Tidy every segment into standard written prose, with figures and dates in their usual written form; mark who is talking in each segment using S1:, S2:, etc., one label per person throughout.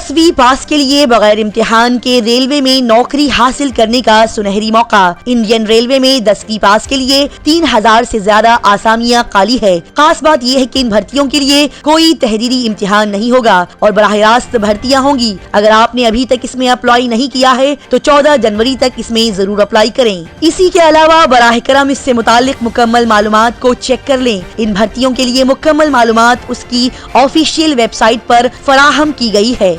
S1: 10वीं पास के लिए बगैर इम्तिहान के रेलवे में नौकरी हासिल करने का सुनहरी मौका। इंडियन रेलवे में 10वीं पास के लिए 3000 से ज्यादा आसामियां खाली है। खास बात यह है कि इन भर्तियों के लिए कोई तहरीरी इम्तिहान नहीं होगा और बराह रास्त भर्तियां होंगी। अगर आपने अभी तक इसमें अप्लाई नहीं किया है तो 14 जनवरी तक इसमें जरूर अप्लाई करें। इसी के अलावा बराह करम इससे मुताल्लिक मुकम्मल मालूमात को चेक कर लें। इन भर्तियों के लिए मुकम्मल मालूमात उसकी ऑफिशियल वेबसाइट पर फराहम की गई है।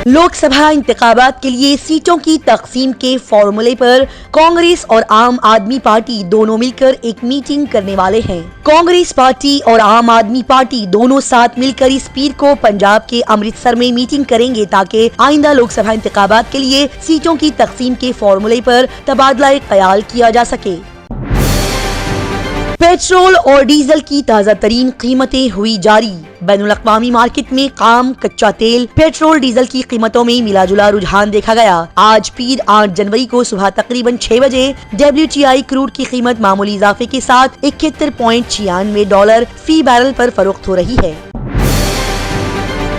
S1: लोकसभा इंतखाबात के लिए सीटों की तकसीम के फॉर्मूले पर कांग्रेस और आम आदमी पार्टी दोनों मिलकर एक मीटिंग करने वाले हैं। कांग्रेस पार्टी और आम आदमी पार्टी दोनों साथ मिलकर इस पीर को पंजाब के अमृतसर में मीटिंग करेंगे ताकि आइंदा लोकसभा इंतखाबात के लिए सीटों की तकसीम के फॉर्मूले पर तबादला ख्याल किया जा सके। पेट्रोल और डीजल की ताज़ा तरीन कीमतें हुई जारी। बैनुल अक़वामी मार्केट में खाम कच्चा तेल, पेट्रोल, डीजल की कीमतों में मिला जुला रुझान देखा गया। आज पीर 8 जनवरी को सुबह तकरीबन 6 बजे WTI क्रूड की कीमत मामूली इजाफे के साथ $71.96 फी बैरल पर फरोख्त हो रही है।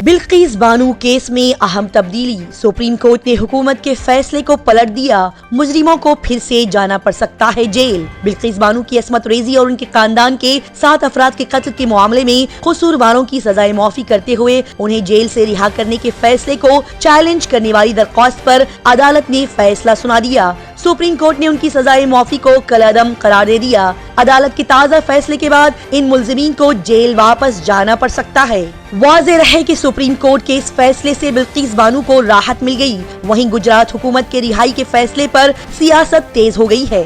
S1: बिल्किस बानो केस में अहम तब्दीली। सुप्रीम कोर्ट ने हुकूमत के फैसले को पलट दिया। मुजरिमों को फिर से जाना पड़ सकता है जेल। बिल्किस बानो की असमत रेजी और उनके खानदान के 7 अफराद के कत्ल के मामले में कसूरवारों की सजाए माफी करते हुए उन्हें जेल से रिहा करने के फैसले को चैलेंज करने वाली दरख्वास्त पर अदालत ने फैसला सुना दिया। सुप्रीम कोर्ट ने उनकी सजाए माफी को कलअदम करार दे दिया। अदालत के ताज़ा फैसले के बाद इन मुल्जिमीन को जेल वापस जाना पड़ सकता है। वाज़ेह रहे कि सुप्रीम कोर्ट के इस फैसले से बिल्किस बानो को राहत मिल गई। वहीं गुजरात हुकूमत के रिहाई के फैसले पर सियासत तेज हो गई है।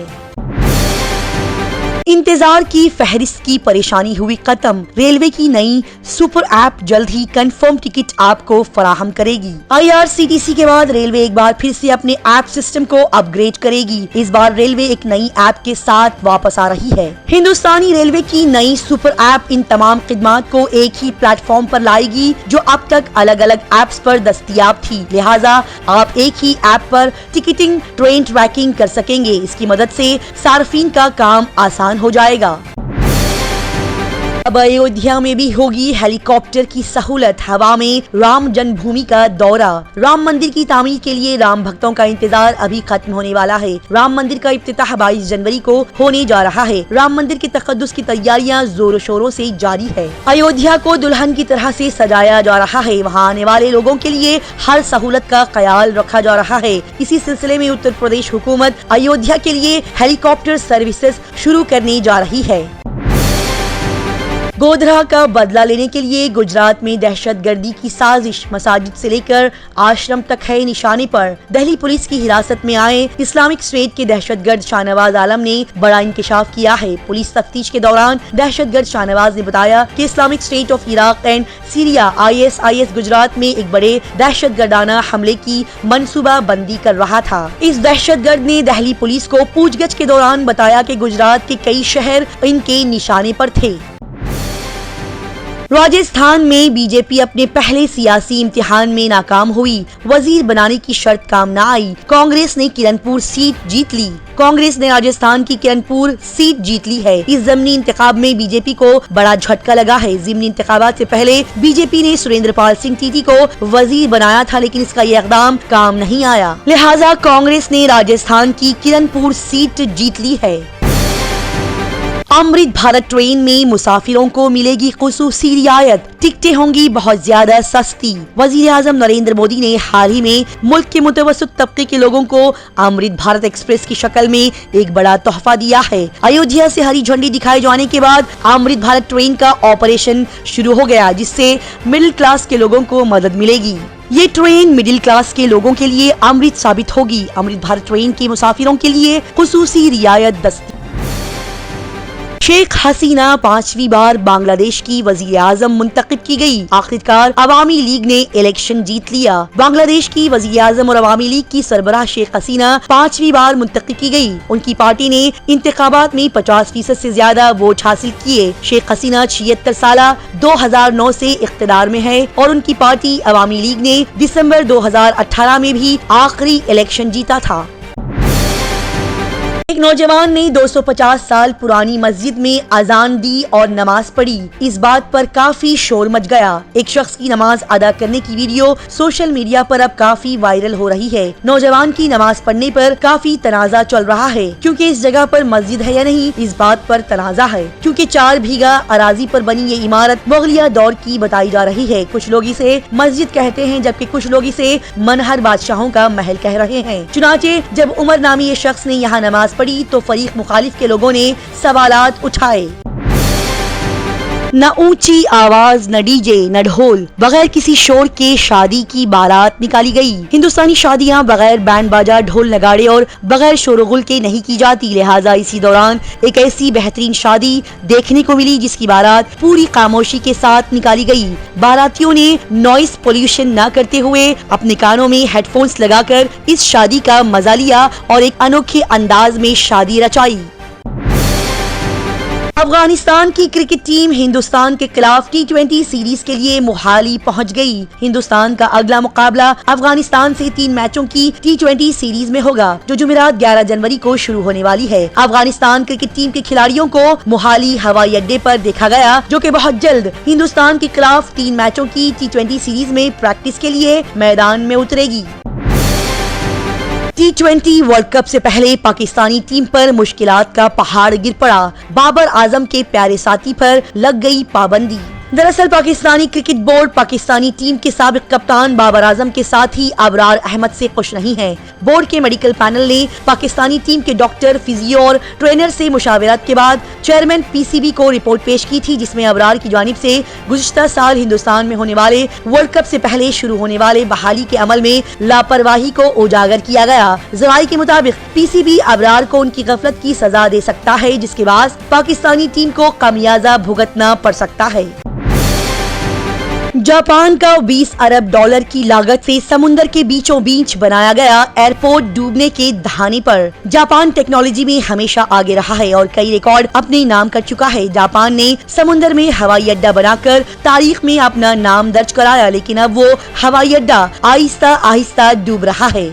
S1: इंतजार की फहरिस्त की परेशानी हुई खत्म। रेलवे की नई सुपर ऐप जल्द ही कंफर्म टिकट आपको फराहम करेगी। IRCTC के बाद रेलवे एक बार फिर से अपने ऐप सिस्टम को अपग्रेड करेगी। इस बार रेलवे एक नई ऐप के साथ वापस आ रही है। हिंदुस्तानी रेलवे की नई सुपर ऐप इन तमाम खिदमात को एक ही प्लेटफॉर्म पर लाएगी जो अब तक अलग अलग ऐप्स पर दस्तयाब थी। लिहाजा आप एक ही ऐप पर टिकटिंग, ट्रेन ट्रैकिंग कर सकेंगे। इसकी मदद से सार्फिन का काम आसान हो जाएगा। अब अयोध्या में भी होगी हेलीकॉप्टर की सहूलत। हवा में राम जन्मभूमि का दौरा। राम मंदिर की तामीर के लिए राम भक्तों का इंतजार अभी खत्म होने वाला है। राम मंदिर का इफ्तिताह 22 जनवरी को होने जा रहा है। राम मंदिर के तकद्दुस की तैयारियां जोरों शोरों से जारी है। अयोध्या को दुल्हन की तरह से सजाया जा रहा है। वहाँ आने वाले लोगों के लिए हर सहूलत का ख्याल रखा जा रहा है। इसी सिलसिले में उत्तर प्रदेश हुकूमत अयोध्या के लिए हेलीकॉप्टर सर्विसेज शुरू करने जा रही है। गोधरा का बदला लेने के लिए गुजरात में दहशतगर्दी की साजिश। मसाजिद से लेकर आश्रम तक है निशाने पर। दिल्ली पुलिस की हिरासत में आए इस्लामिक स्टेट के दहशतगर्द शाहनवाज आलम ने बड़ा इंकशाफ किया है। पुलिस तफ्तीश के दौरान दहशतगर्द शाहनवाज ने बताया कि Islamic state of Iraq and Syria ISIS Gujarat में एक बड़े दहशतगर्दाना हमले की मंसूबा बंदी कर रहा था। इस दहशतगर्द ने दिल्ली पुलिस को पूछगछ के दौरान बताया कि गुजरात के कई शहर इनके निशाने पर थे। राजस्थान में बीजेपी अपने पहले सियासी इम्तिहान में नाकाम हुई। वजीर बनाने की शर्त काम न आई। कांग्रेस ने किरनपुर सीट जीत ली। कांग्रेस ने राजस्थान की किरनपुर सीट जीत ली है। इस ज़मीनी इंतखाब में बीजेपी को बड़ा झटका लगा है। ज़मीनी इंतखाबात से पहले बीजेपी ने सुरेंद्र पाल सिंह टीटी को वजीर बनाया था, लेकिन इसका ये इक़दाम काम नहीं आया। लिहाजा कांग्रेस ने राजस्थान की किरनपुर सीट जीत ली है। अमृत भारत ट्रेन में मुसाफिरों को मिलेगी खुसूसी रियायत। टिकटें होंगी बहुत ज्यादा सस्ती। वजीर आजम नरेंद्र मोदी ने हाल ही में मुल्क के मुतवस्सित तबके के लोगों को अमृत भारत एक्सप्रेस की शक्ल में एक बड़ा तोहफा दिया है। अयोध्या से हरी झंडी दिखाए जाने के बाद अमृत भारत ट्रेन का ऑपरेशन शुरू हो गया, जिससे मिडिल क्लास के लोगों को मदद मिलेगी। ये ट्रेन मिडिल क्लास के लोगों के लिए अमृत साबित होगी। अमृत भारत ट्रेन के मुसाफिरों के लिए खुसूसी रियायत दस्ती। शेख हसीना 5वीं बार बांग्लादेश की वजीर आजम मुंतखब की गई। आखिरकार अवामी लीग ने इलेक्शन जीत लिया। बांग्लादेश की वजीर आजम और अवामी लीग की सरबराह शेख हसीना 5वीं बार मुंतखब की गई। उनकी पार्टी ने इंतखाबात में 50% से ज्यादा वोट हासिल किए। शेख हसीना 76 साल 2009 से इख्तिदार में है और उनकी पार्टी अवामी लीग ने दिसंबर 2018 में भी आखिरी इलेक्शन जीता था। एक नौजवान ने 250 साल पुरानी मस्जिद में अजान दी और नमाज पढ़ी। इस बात पर काफी शोर मच गया। एक शख्स की नमाज अदा करने की वीडियो सोशल मीडिया पर अब काफी वायरल हो रही है। नौजवान की नमाज पढ़ने पर काफी तनाजा चल रहा है, क्योंकि इस जगह पर मस्जिद है या नहीं इस बात पर तनाजा है, क्योंकि 4 बीघा अराजी पर बनी ये इमारत मुगलिया दौर की बताई जा रही है। कुछ लोग इसे मस्जिद कहते हैं, जबकि कुछ लोग इसे मनहर बादशाहों का महल कह रहे हैं। चुनाचे जब उमर नामी ये शख्स ने यहाँ नमाज पड़ी तो फरीक मुखालिफ के लोगों ने सवालात उठाए। न ऊंची आवाज, न डीजे, न ढोल, बगैर किसी शोर के शादी की बारात निकाली गई। हिंदुस्तानी शादियां बगैर बैंड बाजा, ढोल नगाड़े और बगैर शोरगुल के नहीं की जाती। लिहाजा इसी दौरान एक ऐसी बेहतरीन शादी देखने को मिली जिसकी बारात पूरी खामोशी के साथ निकाली गई। बारातियों ने नॉइस पोल्यूशन न करते हुए अपने कानों में हेडफोन्स लगाकर इस शादी का मजा लिया और एक अनोखे अंदाज में शादी रचाई। अफगानिस्तान की क्रिकेट टीम हिंदुस्तान के खिलाफ T20 सीरीज के लिए मोहाली पहुंच गई। हिंदुस्तान का अगला मुकाबला अफगानिस्तान से 3 मैचों की T20 सीरीज में होगा, जो जुमेरात 11 जनवरी को शुरू होने वाली है। अफगानिस्तान क्रिकेट टीम के खिलाड़ियों को मोहाली हवाई अड्डे पर देखा गया, जो कि बहुत जल्द हिंदुस्तान के खिलाफ 3 मैचों की T20 सीरीज में प्रैक्टिस के लिए मैदान में उतरेगी। T20 वर्ल्ड कप से पहले पाकिस्तानी टीम पर मुश्किलात का पहाड़ गिर पड़ा। बाबर आजम के प्यारे साथी पर लग गई पाबंदी। दरअसल Pakistani cricket board Pakistani team के साबिक कप्तान बाबर आजम के साथ ही अबरार अहमद से खुश नहीं है। बोर्ड के मेडिकल पैनल ने पाकिस्तानी टीम के डॉक्टर, फिजियो और ट्रेनर से मुशावरत के बाद चेयरमैन PCB को रिपोर्ट पेश की थी, जिसमें अबरार की जानिब से गुज़िश्ता साल हिंदुस्तान में होने वाले वर्ल्ड कप से पहले शुरू होने वाले बहाली के अमल में लापरवाही को उजागर किया गया। ज़राए के मुताबिक PCB अबरार को उनकी गफलत की सजा दे सकता है, जिसके बाद पाकिस्तानी टीम को खमियाजा भुगतना पड़ सकता है। जापान का 20 अरब डॉलर की लागत से समुंदर के बीचों बीच बनाया गया एयरपोर्ट डूबने के दहाने पर। जापान टेक्नोलॉजी में हमेशा आगे रहा है और कई रिकॉर्ड अपने नाम कर चुका है। जापान ने समुंदर में हवाई अड्डा बनाकर तारीख में अपना नाम दर्ज कराया, लेकिन अब वो हवाई अड्डा आहिस्ता आहिस्ता डूब रहा है।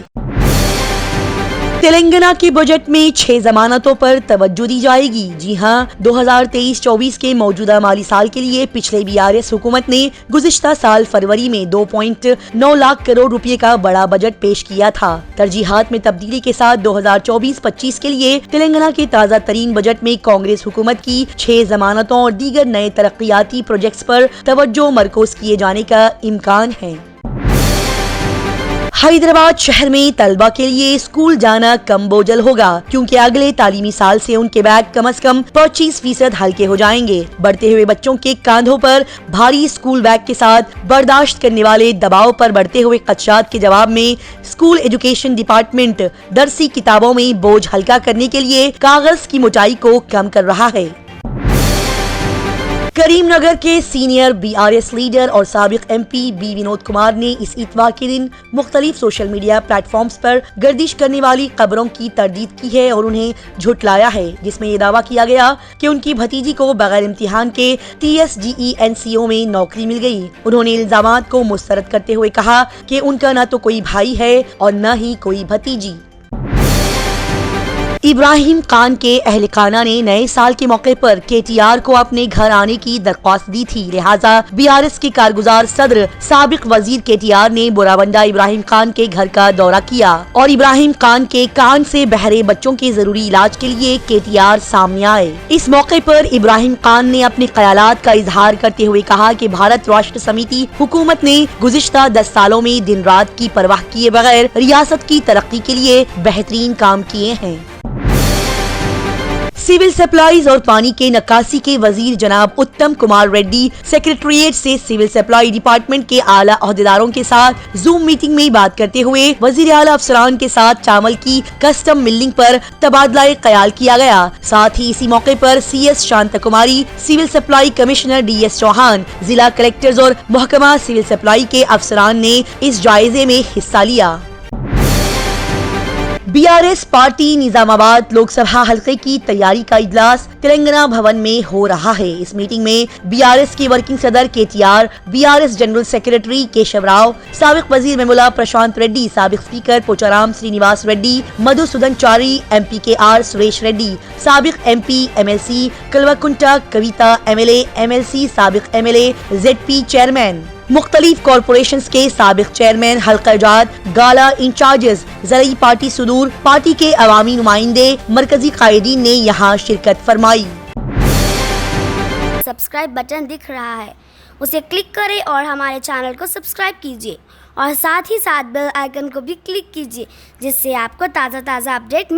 S1: तेलंगाना के बजट में 6 जमानतों पर तवज्जो दी जाएगी। जी हां, 2023-24 के मौजूदा माली साल के लिए पिछले BRS हुकूमत ने गुज़िश्ता साल फरवरी में 2.9 लाख करोड़ रुपए का बड़ा बजट पेश किया था। तरजीहात में तब्दीली के साथ 2024-25 के लिए तेलंगाना के ताज़ा तरीन बजट में कांग्रेस हुकूमत की 6 जमानतों और दीगर नए तरक्याती प्रोजेक्ट्स पर तवज्जो मरकूज किए जाने का इम्कान है। हैदराबाद शहर में तलबा के लिए स्कूल जाना कम बोझल होगा, क्योंकि अगले तालीमी साल से उनके बैग कम से कम 25% हल्के हो जाएंगे। बढ़ते हुए बच्चों के कांधों पर भारी स्कूल बैग के साथ बर्दाश्त करने वाले दबाव पर बढ़ते हुए खदशात के जवाब में स्कूल एजुकेशन डिपार्टमेंट दरसी किताबों में बोझ हल्का करने के लिए कागज की मोटाई को कम कर रहा है। करीमनगर के सीनियर BRS लीडर और साबिक MP B विनोद कुमार ने इस इतवार के दिन मुख्तलिफ सोशल मीडिया प्लेटफॉर्म्स पर गर्दिश करने वाली खबरों की तरदीद की है और उन्हें झुटलाया है, जिसमें ये दावा किया गया कि उनकी भतीजी को बगैर इम्तिहान के TSGE NCO में नौकरी मिल गई। उन्होंने इल्जामात को मुस्तरद करते हुए कहा कि उनका न तो कोई भाई है और न ही कोई भतीजी। इब्राहिम खान के अहल खाना ने नए साल के मौके पर KTR को अपने घर आने की दरख्वास्त दी थी। लिहाजा BRS के कारगुजार सदर साबिक वजीर KTR ने बोराबंडा इब्राहिम खान के घर का दौरा किया और इब्राहिम खान के कान से बहरे बच्चों के जरूरी इलाज के लिए KTR सामने आए। इस मौके पर इब्राहिम खान ने अपने ख्यालात का इजहार करते हुए कहा कि भारत राष्ट्र समिति हुकूमत ने गुज़िश्ता 10 सालों में दिन रात की परवाह किए बगैर रियासत की तरक्की के लिए बेहतरीन काम किए हैं। सिविल सप्लाईज और पानी के नक्कासी के वजीर जनाब उत्तम कुमार रेड्डी सेक्रेटरीट से सिविल सप्लाई डिपार्टमेंट के आला अहदेदारों के साथ जूम मीटिंग में बात करते हुए वजीर आला अफसरान के साथ चावल की कस्टम मिलिंग पर तबादला ख्याल किया गया। साथ ही इसी मौके पर CS Shanta Kumari, civil supply commissioner DS Chauhan, जिला कलेक्टर्स और महकमा सिविल सप्लाई के अफसरान ने इस जायजे में हिस्सा लिया। बीआरएस पार्टी निजामाबाद लोकसभा हलके की तैयारी का इजलास तेलंगाना भवन में हो रहा है। इस मीटिंग में बीआरएस के वर्किंग सदर KTR, BRS general secretary Keshav Rao, साबिक वजीर मेमुला प्रशांत रेड्डी, साबिक स्पीकर पोचाराम श्रीनिवास रेड्डी, मधुसूदन चारी, एमपी के आर सुरेश रेड्डी, साबिक एमपी एमएलसी कल्वाकुंटा कविता, एमएलए एमएलसी, साबिक एमएलए जेडपी चेयरमैन, मुख्तलिफ कॉरपोरेशंस के साबिक चेयरमैन, हल्का जात, गाला इंचार्जेस, ज़राई पार्टी सुदूर, पार्टी के अवामी नुमाइंदे, मरकजी कायदीन ने यहाँ शिरकत फरमाई।
S2: सब्सक्राइब बटन दिख रहा है, उसे क्लिक करें और हमारे चैनल को सब्सक्राइब कीजिए और साथ ही साथ बेल आइकन को भी क्लिक कीजिए, जिससे आपको ताज़ा अपडेट